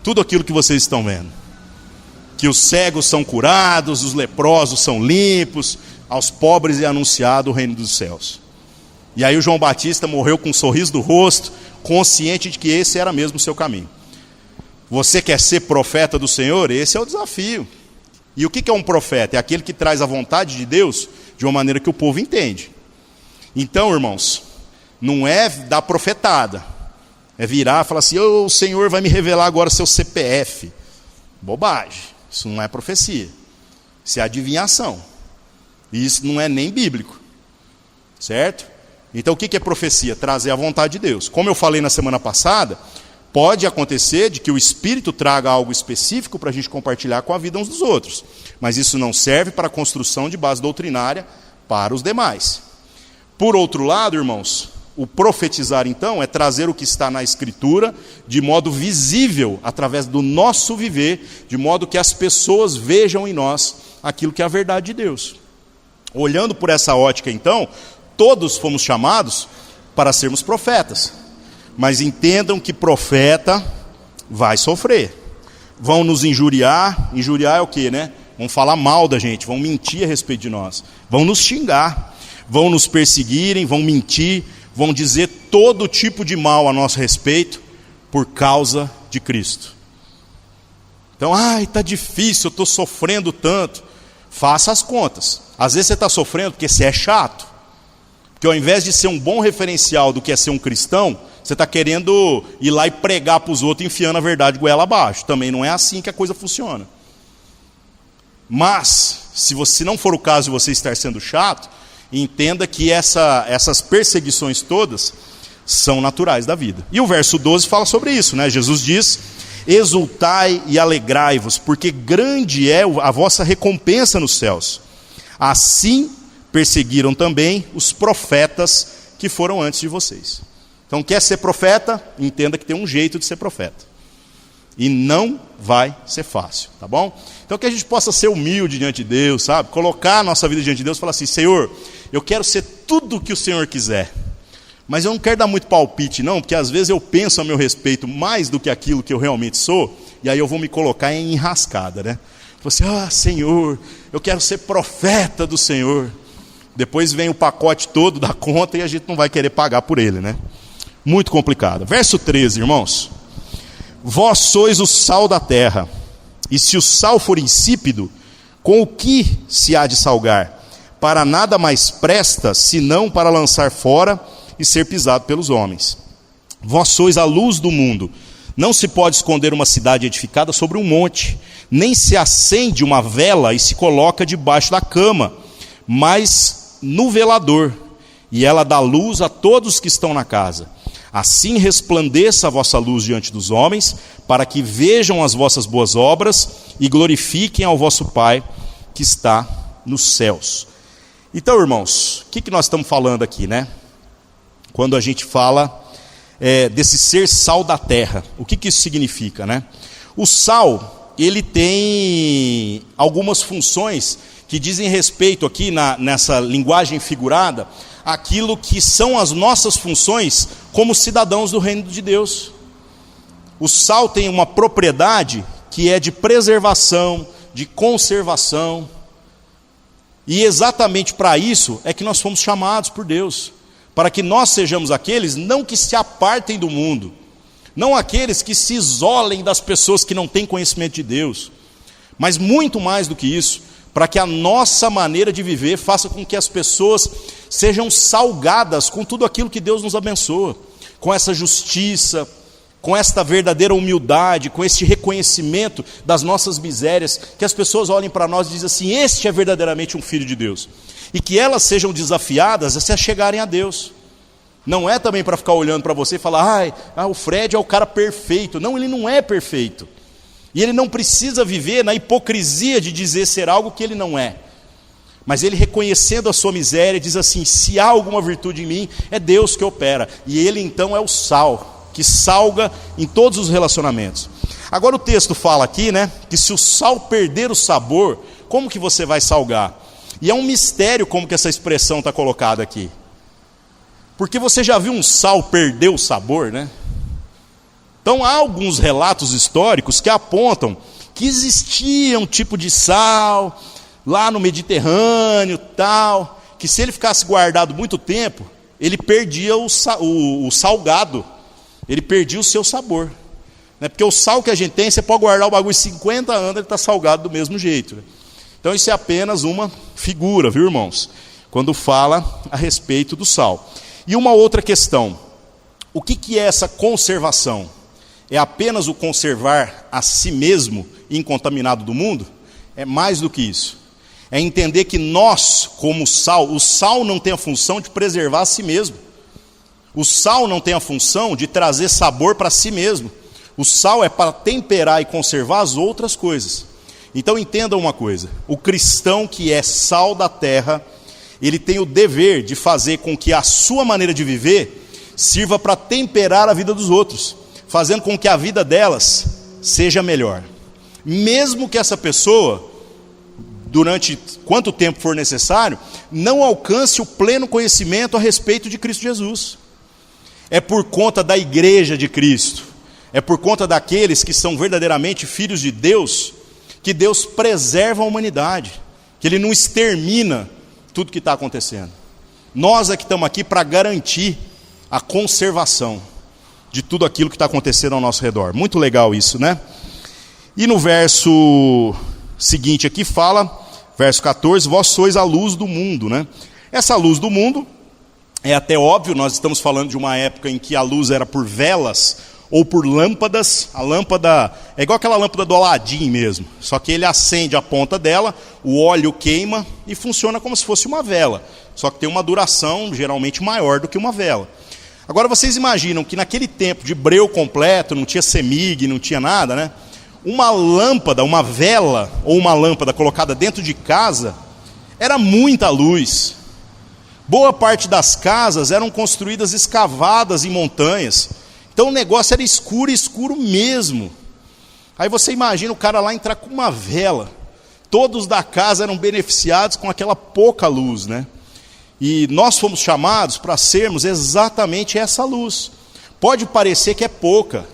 tudo aquilo que vocês estão vendo. Que os cegos são curados, os leprosos são limpos, aos pobres é anunciado o reino dos céus. E aí o João Batista morreu com um sorriso do rosto, consciente de que esse era mesmo o seu caminho. Você quer ser profeta do Senhor? Esse é o desafio. E o que é um profeta? É aquele que traz a vontade de Deus de uma maneira que o povo entende. Então, irmãos, não é dar profetada, é virar e falar assim: o Senhor vai me revelar agora seu CPF. Bobagem, isso não é profecia, isso é adivinhação. E isso não é nem bíblico, certo? Então o que é profecia? Trazer a vontade de Deus. Como eu falei na semana passada, pode acontecer de que o Espírito traga algo específico para a gente compartilhar com a vida uns dos outros, mas isso não serve para a construção de base doutrinária para os demais. Por outro lado, irmãos, o profetizar então é trazer o que está na Escritura de modo visível, através do nosso viver, de modo que as pessoas vejam em nós aquilo que é a verdade de Deus. Olhando por essa ótica, então, todos fomos chamados para sermos profetas. Mas entendam que profeta vai sofrer. Vão nos injuriar. Injuriar é o quê, né? Vão falar mal da gente, vão mentir a respeito de nós. Vão nos xingar, vão nos perseguirem, vão mentir, vão dizer todo tipo de mal a nosso respeito por causa de Cristo. Então, está difícil, eu estou sofrendo tanto. Faça as contas. Às vezes você está sofrendo porque você é chato. Porque ao invés de ser um bom referencial do que é ser um cristão, você está querendo ir lá e pregar para os outros, enfiando a verdade goela abaixo. Também não é assim que a coisa funciona. Mas, se não for o caso de você estar sendo chato, entenda que essas perseguições todas são naturais da vida. E o verso 12 fala sobre isso, né? Jesus diz: exultai e alegrai-vos, porque grande é a vossa recompensa nos céus. Assim perseguiram também os profetas que foram antes de vocês. Então, quer ser profeta? Entenda que tem um jeito de ser profeta. E não vai ser fácil, tá bom? Então que a gente possa ser humilde diante de Deus, sabe? Colocar a nossa vida diante de Deus e falar assim: Senhor, eu quero ser tudo o que o Senhor quiser. Mas eu não quero dar muito palpite não, porque às vezes eu penso a meu respeito mais do que aquilo que eu realmente sou, e aí eu vou me colocar em enrascada, né? Você, Senhor, eu quero ser profeta do Senhor. Depois vem o pacote todo da conta e a gente não vai querer pagar por ele, né? Muito complicado. Verso 13, irmãos. Vós sois o sal da terra, e se o sal for insípido, com o que se há de salgar? Para nada mais presta, senão para lançar fora e ser pisado pelos homens. Vós sois a luz do mundo. Não se pode esconder uma cidade edificada sobre um monte, nem se acende uma vela e se coloca debaixo da cama, mas no velador, e ela dá luz a todos que estão na casa. Assim resplandeça a vossa luz diante dos homens, para que vejam as vossas boas obras e glorifiquem ao vosso Pai que está nos céus. Então, irmãos, o que nós estamos falando aqui, né? Quando a gente fala desse ser sal da terra, o que isso significa, né? O sal, ele tem algumas funções que dizem respeito aqui nessa linguagem figurada, aquilo que são as nossas funções como cidadãos do reino de Deus. O sal tem uma propriedade que é de preservação, de conservação, e exatamente para isso é que nós fomos chamados por Deus, para que nós sejamos aqueles não que se apartem do mundo, não aqueles que se isolem das pessoas que não têm conhecimento de Deus, mas muito mais do que isso, para que a nossa maneira de viver faça com que as pessoas sejam salgadas com tudo aquilo que Deus nos abençoa, com essa justiça, com esta verdadeira humildade, com este reconhecimento das nossas misérias, que as pessoas olhem para nós e dizem assim: este é verdadeiramente um filho de Deus, e que elas sejam desafiadas a se achegarem a Deus. Não é também para ficar olhando para você e falar: o Fred é o cara perfeito. Não, ele não é perfeito. E ele não precisa viver na hipocrisia de dizer ser algo que ele não é. Mas ele, reconhecendo a sua miséria, diz assim: se há alguma virtude em mim, é Deus que opera. E ele então é o sal, que salga em todos os relacionamentos. Agora o texto fala aqui, né, que se o sal perder o sabor, como que você vai salgar? E é um mistério como que essa expressão está colocada aqui. Porque você já viu um sal perder o sabor, né? Então há alguns relatos históricos que apontam que existia um tipo de sal lá no Mediterrâneo, tal, que se ele ficasse guardado muito tempo, ele perdia o salgado, ele perdia o seu sabor, né? Porque o sal que a gente tem, você pode guardar o bagulho 50 anos, ele está salgado do mesmo jeito, né? Então isso é apenas uma figura, viu, irmãos? Quando fala a respeito do sal. E uma outra questão: o que é essa conservação? É apenas o conservar a si mesmo incontaminado do mundo? É mais do que isso. É entender que nós, como sal, o sal não tem a função de preservar a si mesmo. O sal não tem a função de trazer sabor para si mesmo. O sal é para temperar e conservar as outras coisas. Então entenda uma coisa: o cristão que é sal da terra, ele tem o dever de fazer com que a sua maneira de viver sirva para temperar a vida dos outros, fazendo com que a vida delas seja melhor. Mesmo que essa pessoa durante quanto tempo for necessário, não alcance o pleno conhecimento a respeito de Cristo Jesus. É por conta da igreja de Cristo, é por conta daqueles que são verdadeiramente filhos de Deus, que Deus preserva a humanidade, que Ele não extermina tudo que está acontecendo. Nós é que estamos aqui para garantir a conservação de tudo aquilo que está acontecendo ao nosso redor. Muito legal isso, né? E no verso seguinte aqui fala, verso 14, vós sois a luz do mundo, né? Essa luz do mundo é até óbvio, nós estamos falando de uma época em que a luz era por velas ou por lâmpadas. A lâmpada é igual aquela lâmpada do Aladim mesmo, só que ele acende a ponta dela, o óleo queima e funciona como se fosse uma vela, só que tem uma duração geralmente maior do que uma vela. Agora vocês imaginam que naquele tempo de breu completo, não tinha CEMIG, não tinha nada, né? Uma lâmpada, uma vela ou uma lâmpada colocada dentro de casa era muita luz. Boa parte das casas eram construídas escavadas em montanhas. Então o negócio era escuro, escuro mesmo. Aí você imagina o cara lá entrar com uma vela. Todos da casa eram beneficiados com aquela pouca luz, né? E nós fomos chamados para sermos exatamente essa luz. Pode parecer que é pouca.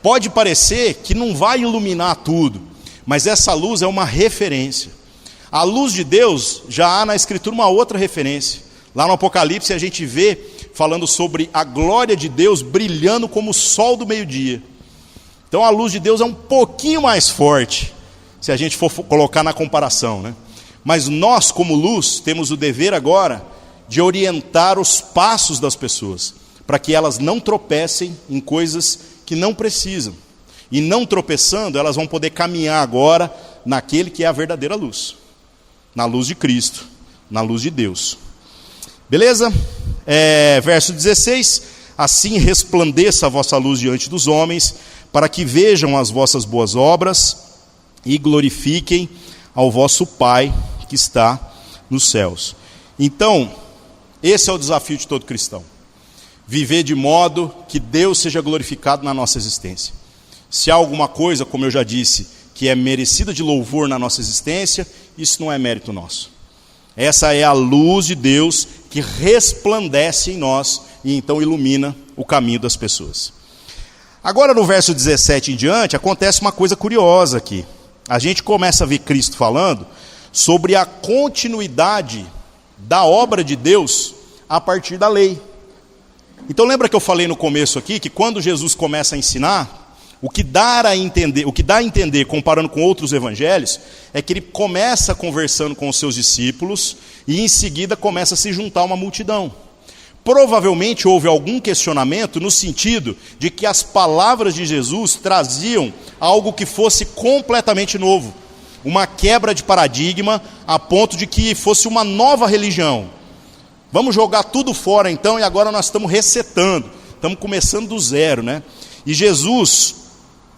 Pode parecer que não vai iluminar tudo, mas essa luz é uma referência. A luz de Deus, já há na Escritura uma outra referência. Lá no Apocalipse a gente vê falando sobre a glória de Deus brilhando como o sol do meio-dia. Então a luz de Deus é um pouquinho mais forte, se a gente for colocar na comparação, né? Mas nós, como luz, temos o dever agora de orientar os passos das pessoas, para que elas não tropecem em coisas que não precisam. E não tropeçando, elas vão poder caminhar agora naquele que é a verdadeira luz. Na luz de Cristo, na luz de Deus. Beleza? Verso 16. Assim resplandeça a vossa luz diante dos homens, para que vejam as vossas boas obras e glorifiquem ao vosso Pai que está nos céus. Então, esse é o desafio de todo cristão. Viver de modo que Deus seja glorificado na nossa existência. Se há alguma coisa, como eu já disse, que é merecida de louvor na nossa existência, isso não é mérito nosso. Essa é a luz de Deus que resplandece em nós e então ilumina o caminho das pessoas. Agora no verso 17 em diante, acontece uma coisa curiosa aqui. A gente começa a ver Cristo falando sobre a continuidade da obra de Deus a partir da lei. Então lembra que eu falei no começo aqui, que quando Jesus começa a ensinar, o que dá a entender, comparando com outros evangelhos, é que ele começa conversando com os seus discípulos e em seguida começa a se juntar uma multidão. Provavelmente houve algum questionamento no sentido de que as palavras de Jesus traziam algo que fosse completamente novo, uma quebra de paradigma a ponto de que fosse uma nova religião. Vamos jogar tudo fora então e agora nós estamos resetando, estamos começando do zero, né? E Jesus,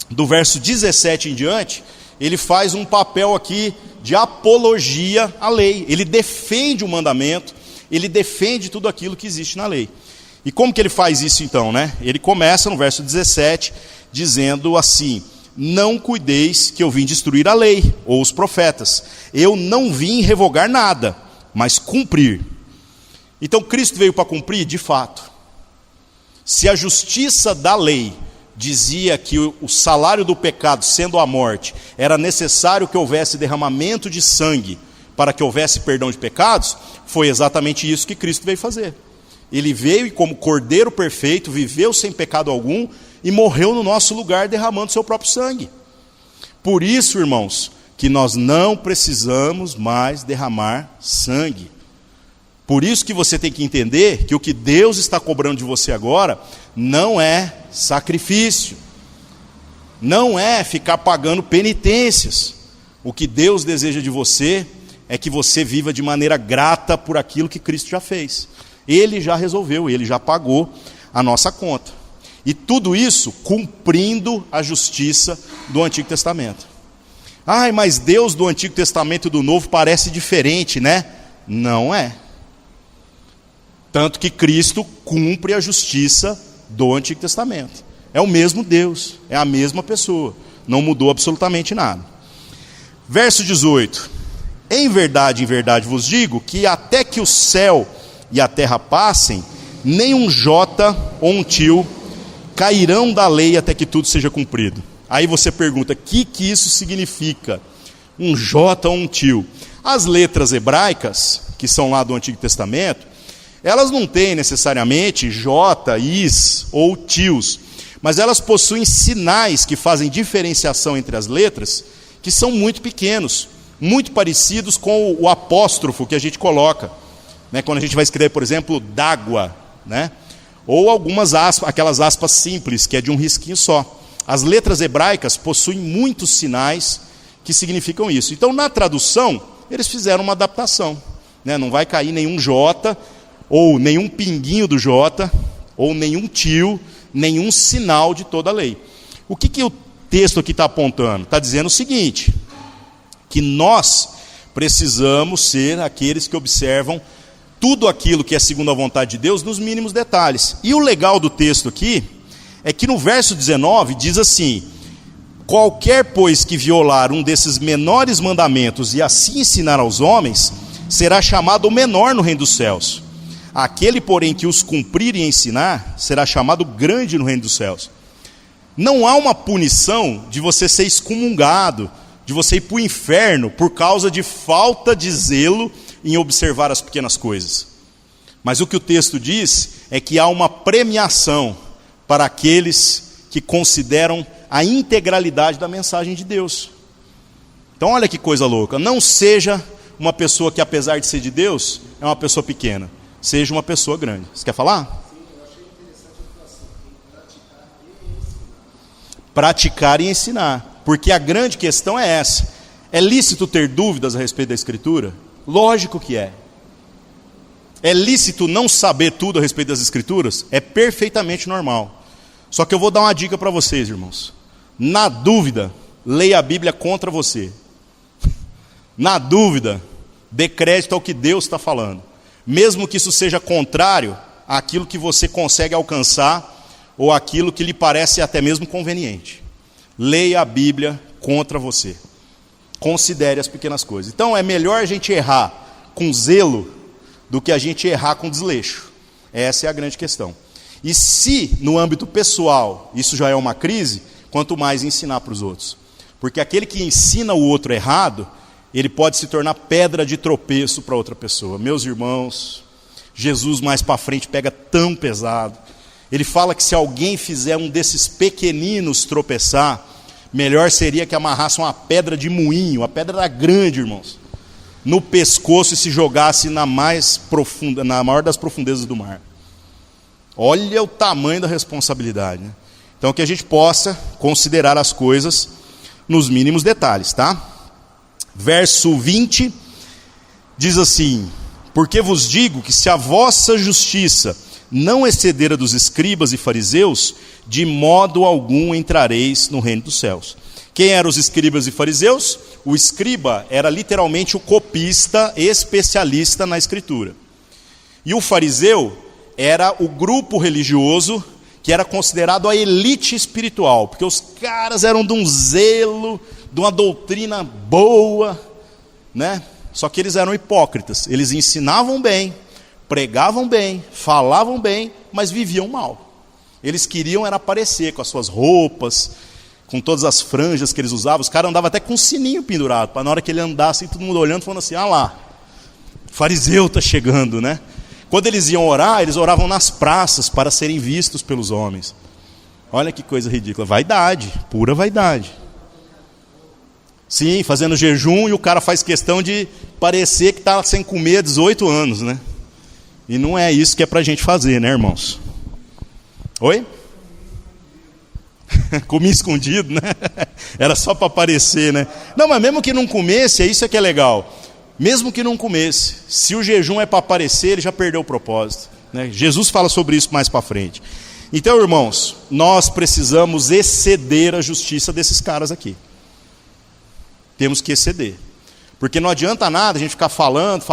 do verso 17 em diante, ele faz um papel aqui de apologia à lei. Ele defende o mandamento, ele defende tudo aquilo que existe na lei. E como que ele faz isso então, né? Ele começa no verso 17 dizendo assim: não cuideis que eu vim destruir a lei ou os profetas. Eu não vim revogar nada, mas cumprir. Então Cristo veio para cumprir, de fato. Se a justiça da lei dizia que o salário do pecado, sendo a morte, era necessário que houvesse derramamento de sangue para que houvesse perdão de pecados, foi exatamente isso que Cristo veio fazer. Ele veio e, como Cordeiro perfeito, viveu sem pecado algum e morreu no nosso lugar derramando seu próprio sangue. Por isso, irmãos, que nós não precisamos mais derramar sangue. Por isso que você tem que entender que o que Deus está cobrando de você agora não é sacrifício, não é ficar pagando penitências. O que Deus deseja de você é que você viva de maneira grata por aquilo que Cristo já fez. Ele já resolveu, ele já pagou a nossa conta. E tudo isso cumprindo a justiça do Antigo Testamento. Ai, mas Deus do Antigo Testamento e do Novo parece diferente, né? Não é. Tanto que Cristo cumpre a justiça do Antigo Testamento. É o mesmo Deus, é a mesma pessoa. Não mudou absolutamente nada. Verso 18. em verdade vos digo, que até que o céu e a terra passem, nem um jota ou um tio cairão da lei até que tudo seja cumprido. Aí você pergunta, o que isso significa? Um jota ou um tio? As letras hebraicas, que são lá do Antigo Testamento, elas não têm necessariamente jota, is ou tios, mas elas possuem sinais que fazem diferenciação entre as letras, que são muito pequenos, muito parecidos com o apóstrofo que a gente coloca, né? Quando a gente vai escrever, por exemplo, d'água, né? Ou algumas aspas, aquelas aspas simples, que é de um risquinho só. As letras hebraicas possuem muitos sinais que significam isso. Então, na tradução, eles fizeram uma adaptação, né? Não vai cair nenhum jota, ou nenhum pinguinho do jota, ou nenhum tio, nenhum sinal de toda a lei. O que o texto aqui está apontando? Está dizendo o seguinte, que nós precisamos ser aqueles que observam tudo aquilo que é segundo a vontade de Deus nos mínimos detalhes. E o legal do texto aqui é que no verso 19 diz assim: qualquer, pois, que violar um desses menores mandamentos e assim ensinar aos homens, será chamado o menor no reino dos céus. Aquele, porém, que os cumprir e ensinar, será chamado grande no reino dos céus. Não há uma punição de você ser excomungado, de você ir para o inferno por causa de falta de zelo em observar as pequenas coisas. Mas o que o texto diz é que há uma premiação para aqueles que consideram a integralidade da mensagem de Deus. Então olha que coisa louca, não seja uma pessoa que, apesar de ser de Deus, é uma pessoa pequena, seja uma pessoa grande. Você quer falar? Sim, eu achei interessante a situação, praticar e ensinar, porque a grande questão é essa: é lícito ter dúvidas a respeito da Escritura? Lógico que é. É lícito não saber tudo a respeito das Escrituras? É perfeitamente normal. Só que eu vou dar uma dica para vocês, irmãos. Na dúvida, leia a Bíblia contra você. Na dúvida, dê crédito ao que Deus está falando, mesmo que isso seja contrário àquilo que você consegue alcançar ou àquilo que lhe parece até mesmo conveniente. Leia a Bíblia contra você. Considere as pequenas coisas. Então é melhor a gente errar com zelo do que a gente errar com desleixo. Essa é a grande questão. E se no âmbito pessoal isso já é uma crise, quanto mais ensinar para os outros. Porque aquele que ensina o outro errado, ele pode se tornar pedra de tropeço para outra pessoa. Meus irmãos, Jesus mais para frente pega tão pesado. Ele fala que se alguém fizer um desses pequeninos tropeçar, melhor seria que amarrasse uma pedra de moinho, a pedra era grande, irmãos, no pescoço e se jogasse na mais profunda, na maior das profundezas do mar. Olha o tamanho da responsabilidade, né? Então que a gente possa considerar as coisas nos mínimos detalhes, tá? Verso 20 diz assim: porque vos digo que se a vossa justiça não exceder a dos escribas e fariseus, de modo algum entrareis no reino dos céus. Quem eram os escribas e fariseus? O escriba era literalmente o copista especialista na escritura. E o fariseu era o grupo religioso que era considerado a elite espiritual, porque os caras eram de um zelo, de uma doutrina boa, né? Só que eles eram hipócritas. Eles ensinavam bem, pregavam bem, falavam bem, mas viviam mal. Eles queriam era aparecer com as suas roupas, com todas as franjas que eles usavam. Os caras andavam até com um sininho pendurado, para na hora que ele andasse, todo mundo olhando, falando assim: ah lá, o fariseu está chegando, né? Quando eles iam orar, eles oravam nas praças para serem vistos pelos homens. Olha que coisa ridícula. Vaidade, pura vaidade. Sim, fazendo jejum, e o cara faz questão de parecer que está sem comer há 18 anos, né? E não é isso que é para a gente fazer, né, irmãos? Oi? Comia escondido, né? Era só para aparecer, né? Não, mas mesmo que não comesse, é isso que é legal. Mesmo que não comesse, se o jejum é para aparecer, ele já perdeu o propósito, né? Jesus fala sobre isso mais para frente. Então, irmãos, nós precisamos exceder a justiça desses caras aqui. Temos que exceder. Porque não adianta nada a gente ficar falando,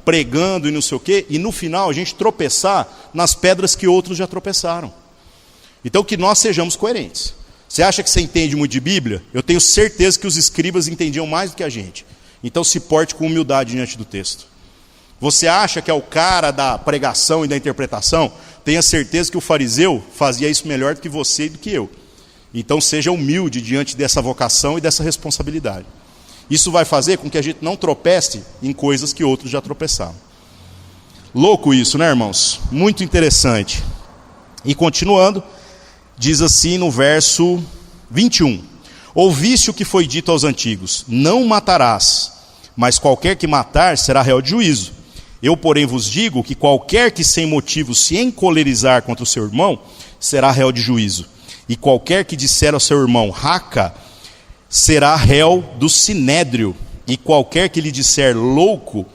pregando e não sei o quê, e no final a gente tropeçar nas pedras que outros já tropeçaram. Então que nós sejamos coerentes. Você acha que você entende muito de Bíblia? Eu tenho certeza que os escribas entendiam mais do que a gente. Então se porte com humildade diante do texto. Você acha que é o cara da pregação e da interpretação? Tenha certeza que o fariseu fazia isso melhor do que você e do que eu. Então seja humilde diante dessa vocação e dessa responsabilidade. Isso vai fazer com que a gente não tropece em coisas que outros já tropeçaram. Louco isso, né, irmãos? Muito interessante. E continuando, diz assim no verso 21. Ouviste o que foi dito aos antigos: não matarás, mas qualquer que matar será réu de juízo. Eu, porém, vos digo que qualquer que sem motivo se encolerizar contra o seu irmão, será réu de juízo. E qualquer que disser ao seu irmão, raca, será réu do sinédrio. E qualquer que lhe disser louco,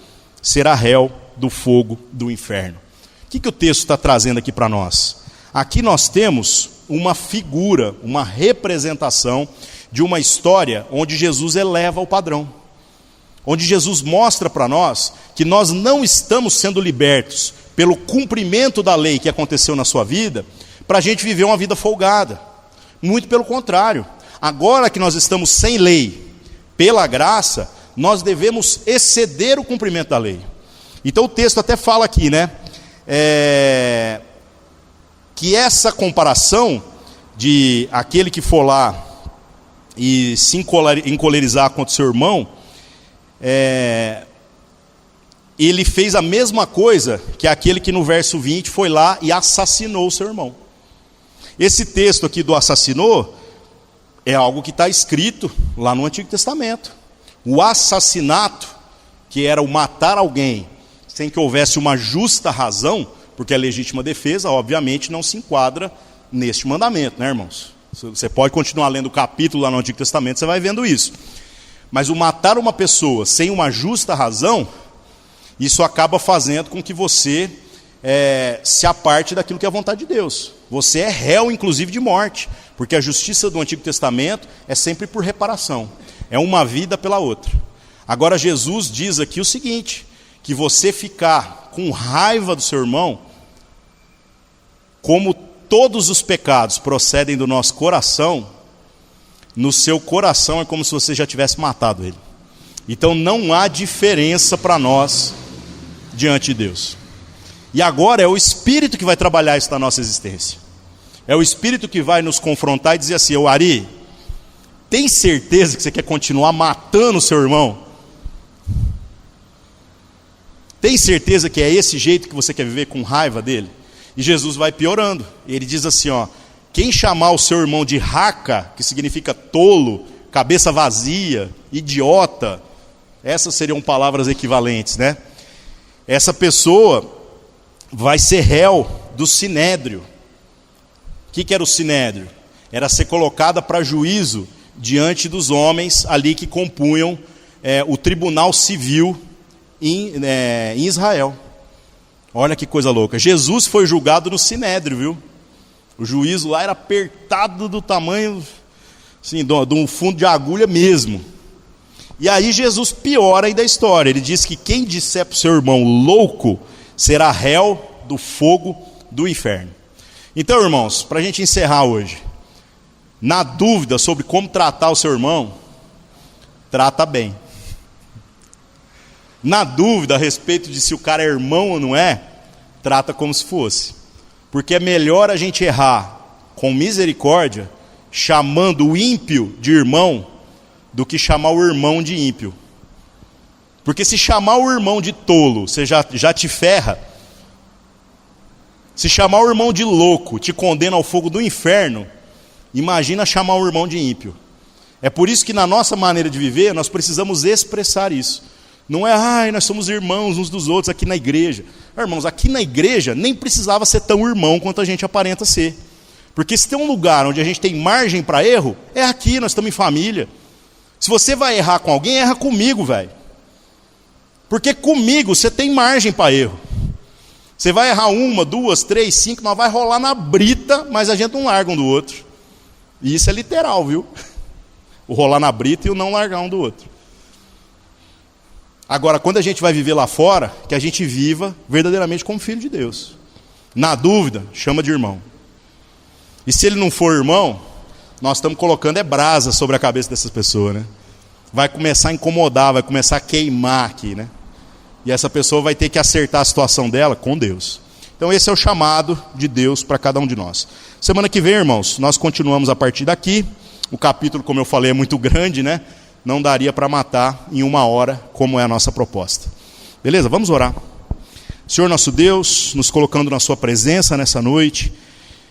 será réu do fogo do inferno. O que o texto está trazendo aqui para nós? Aqui nós temos uma figura, uma representação de uma história onde Jesus eleva o padrão. Onde Jesus mostra para nós que nós não estamos sendo libertos pelo cumprimento da lei que aconteceu na sua vida, para a gente viver uma vida folgada. Muito pelo contrário. Agora que nós estamos sem lei, pela graça, nós devemos exceder o cumprimento da lei. Então o texto até fala aqui, né? Que essa comparação de aquele que for lá e se encolerizar contra o seu irmão, ele fez a mesma coisa que aquele que no verso 20 foi lá e assassinou o seu irmão. Esse texto aqui do assassinou é algo que está escrito lá no Antigo Testamento. O assassinato, que era o matar alguém sem que houvesse uma justa razão, porque a legítima defesa, obviamente, não se enquadra neste mandamento, né, irmãos? Você pode continuar lendo o capítulo lá no Antigo Testamento, você vai vendo isso. Mas o matar uma pessoa sem uma justa razão, isso acaba fazendo com que você se aparte daquilo que é a vontade de Deus. Você é réu, inclusive, de morte, porque a justiça do Antigo Testamento é sempre por reparação. É uma vida pela outra. Agora Jesus diz aqui o seguinte, que você ficar com raiva do seu irmão, como todos os pecados procedem do nosso coração, no seu coração é como se você já tivesse matado ele. Então não há diferença para nós diante de Deus. E agora é o Espírito que vai trabalhar isso na nossa existência. É o Espírito que vai nos confrontar e dizer assim: ô Ari, tem certeza que você quer continuar matando o seu irmão? Tem certeza que é esse jeito que você quer viver, com raiva dele? E Jesus vai piorando. Ele diz assim, ó: quem chamar o seu irmão de raca, que significa tolo, cabeça vazia, idiota, essas seriam palavras equivalentes, né? Essa pessoa vai ser réu do sinédrio. O que era o sinédrio? Era ser colocada para juízo diante dos homens ali que compunham o tribunal civil em Israel. Olha que coisa louca. Jesus foi julgado no sinédrio, viu? O juízo lá era apertado do tamanho, assim, de um fundo de agulha mesmo. E aí Jesus piora ainda a história. Ele diz que quem disser para o seu irmão louco, será réu do fogo do inferno. Então, irmãos, para a gente encerrar hoje, na dúvida sobre como tratar o seu irmão, trata bem. Na dúvida a respeito de se o cara é irmão ou não é, trata como se fosse. Porque é melhor a gente errar com misericórdia, chamando o ímpio de irmão, do que chamar o irmão de ímpio. Porque se chamar o irmão de tolo, você já te ferra. Se chamar o irmão de louco, te condena ao fogo do inferno. Imagina chamar o irmão de ímpio. É por isso que na nossa maneira de viver, nós precisamos expressar isso. Não é, nós somos irmãos uns dos outros aqui na igreja. Irmãos, aqui na igreja nem precisava ser tão irmão quanto a gente aparenta ser. Porque se tem um lugar onde a gente tem margem para erro, é aqui, nós estamos em família. Se você vai errar com alguém, erra comigo, velho. Porque comigo você tem margem para erro. Você vai errar 1, 2, 3, 5, nós vai rolar na brita, mas a gente não larga um do outro. E isso é literal, viu? O rolar na brita e o não largar um do outro. Agora, quando a gente vai viver lá fora, que a gente viva verdadeiramente como filho de Deus. Na dúvida, chama de irmão. E se ele não for irmão, nós estamos colocando brasa sobre a cabeça dessas pessoas, né? vai começar a incomodar, vai começar a queimar aqui, né? E essa pessoa vai ter que acertar a situação dela com Deus. Então esse é o chamado de Deus para cada um de nós. Semana que vem, irmãos, nós continuamos a partir daqui. O capítulo, como eu falei, é muito grande, né? Não daria para matar em 1 hora, como é a nossa proposta. Beleza? Vamos orar. Senhor nosso Deus, nos colocando na sua presença nessa noite,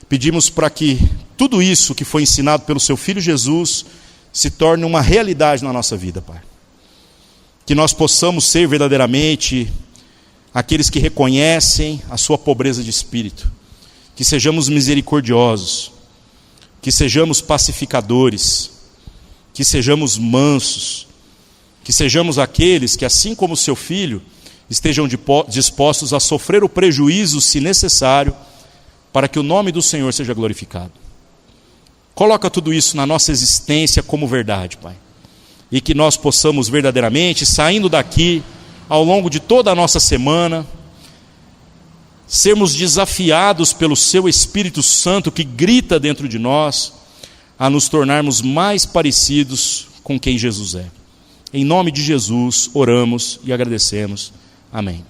pedimos para que tudo isso que foi ensinado pelo seu Filho Jesus se torne uma realidade na nossa vida, Pai. Que nós possamos ser verdadeiramente aqueles que reconhecem a sua pobreza de espírito, que sejamos misericordiosos, que sejamos pacificadores, que sejamos mansos, que sejamos aqueles que, assim como o seu Filho, estejam dispostos a sofrer o prejuízo, se necessário, para que o nome do Senhor seja glorificado. Coloca tudo isso na nossa existência como verdade, Pai. E que nós possamos verdadeiramente, saindo daqui, ao longo de toda a nossa semana, sermos desafiados pelo seu Espírito Santo que grita dentro de nós, a nos tornarmos mais parecidos com quem Jesus é. Em nome de Jesus, oramos e agradecemos. Amém.